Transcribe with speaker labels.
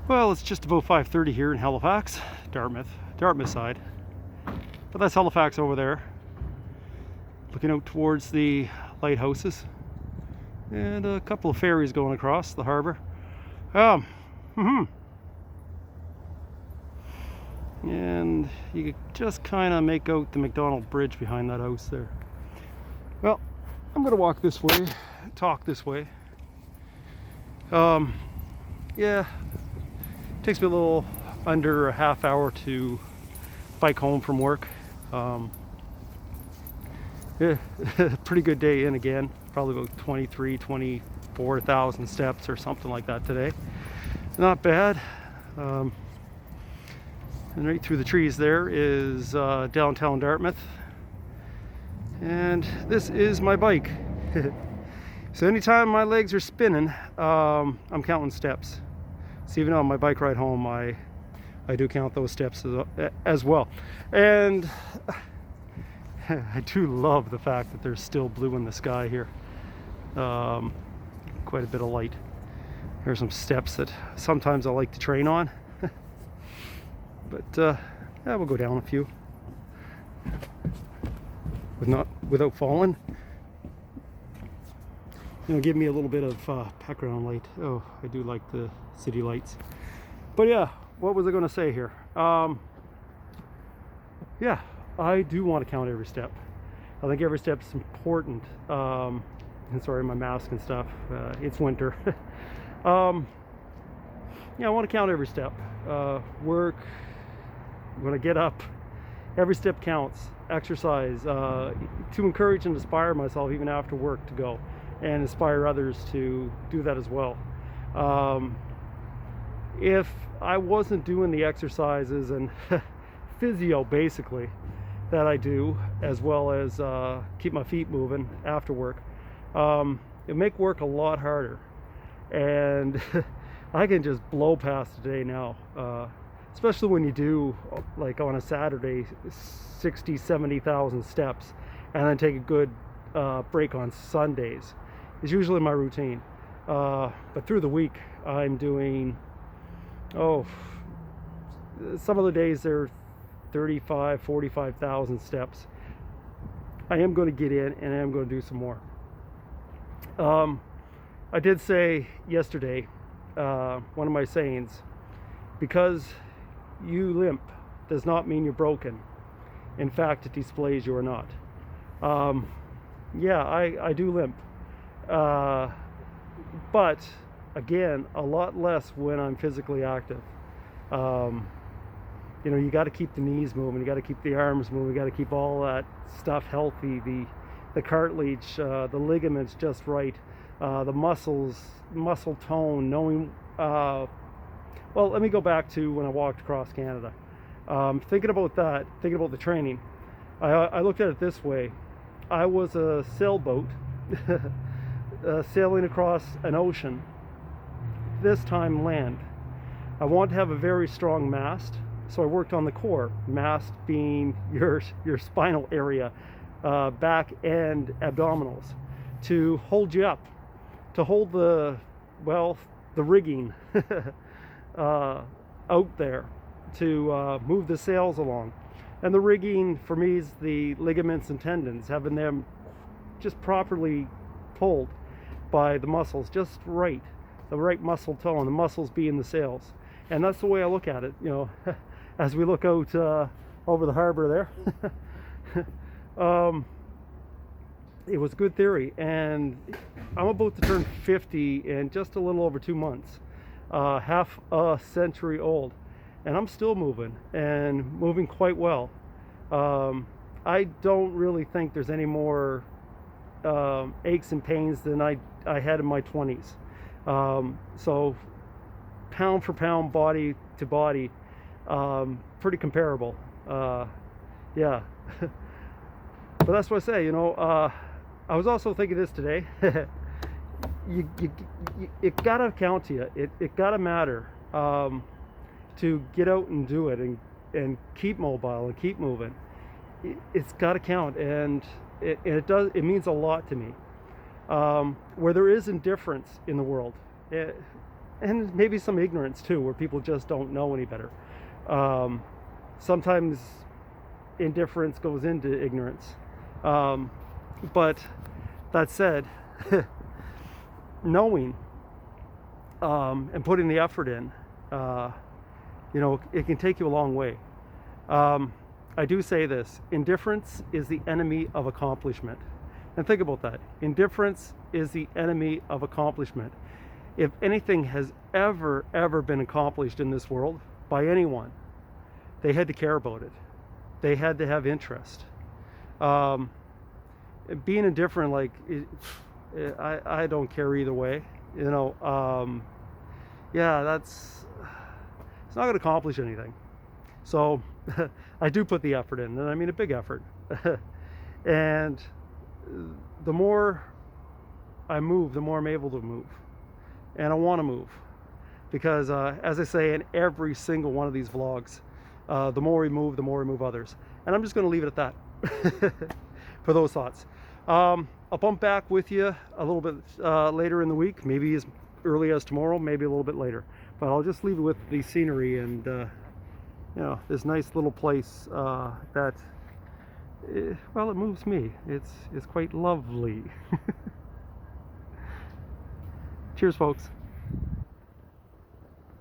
Speaker 1: Well, it's just about 5:30 here in Halifax, Dartmouth side. But that's Halifax over there, looking out towards the lighthouses and a couple of ferries going across the harbor. Um, and you could just kind of make out the McDonald Bridge behind that house there. Well, I'm gonna walk this way, talk this way. Yeah, takes me a little under a half hour to bike home from work. Yeah, pretty good day in again. Probably about 24,000 steps or something like that today. Not bad. And right through the trees there is downtown Dartmouth. And this is my bike. So anytime my legs are spinning, I'm counting steps. So even on my bike ride home, I do count those steps as well. And I do love the fact that there's still blue in the sky here. Quite a bit of light. Here's some steps that sometimes I like to train on. But yeah, we'll go down a few without falling. Give me a little bit of background light. Oh, I do like the city lights. But yeah, what was I going to say here? Yeah, I do want to count every step. I think every step is important. And sorry, my mask and stuff. It's winter. Yeah, I want to count every step. Work, when I get up, every step counts. Exercise, to encourage and inspire myself even after work to go, and inspire others to do that as well. If I wasn't doing the exercises and physio basically that I do, as well as keep my feet moving after work, it'd make work a lot harder. And I can just blow past the day now, especially when you do, like on a Saturday, 60, 70,000 steps, and then take a good break on Sundays. It's usually my routine. But through the week, I'm doing, some of the days they're 35, 45,000 steps. I am going to get in and I am going to do some more. I did say yesterday, one of my sayings, because you limp does not mean you're broken. In fact, it displays you are not. Yeah, I do limp. But again, a lot less when I'm physically active. You got to keep the knees moving, you got to keep the arms moving, you got to keep all that stuff healthy, the cartilage, the ligaments just right, the muscle tone, knowing. Well, let me go back to when I walked across Canada. Thinking about that, thinking about the training, I looked at it this way. I was a sailboat sailing across an ocean, this time land. I wanted to have a very strong mast, so I worked on the core, mast being your spinal area, back and abdominals, to hold you up, to hold the rigging out there, to move the sails along. And the rigging for me is the ligaments and tendons, having them just properly pulled by the muscles, just right, the right muscle tone, the muscles being the sails. And that's the way I look at it, as we look out over the harbor there. It was good theory, and I'm about to turn 50 in just a little over 2 months, half a century old, and I'm still moving, and moving quite well. I don't really think there's any more aches and pains than I had in my 20s. So pound for pound, body to body, pretty comparable. Yeah. But that's what I say, I was also thinking this today. It gotta count to you. It gotta matter to get out and do it and keep mobile and keep moving. It's gotta count, and it does. It means a lot to me. Where there is indifference in the world, and maybe some ignorance too, where people just don't know any better. Sometimes indifference goes into ignorance. But that said, knowing and putting the effort in, it can take you a long way. I do say this: indifference is the enemy of accomplishment. And think about that. Indifference is the enemy of accomplishment. If anything has ever been accomplished in this world by anyone, they had to care about it. They had to have interest. Being indifferent, like, I don't care either way. Yeah, it's not going to accomplish anything. So I do put the effort in, and I mean a big effort. And the more I move, the more I'm able to move. And I want to move. Because as I say in every single one of these vlogs, the more we move others. And I'm just going to leave it at that for those thoughts. I'll bump back with you a little bit later in the week, maybe as early as tomorrow, maybe a little bit later. But I'll just leave it with the scenery and this nice little place that, well, it moves me. It's quite lovely. Cheers, folks.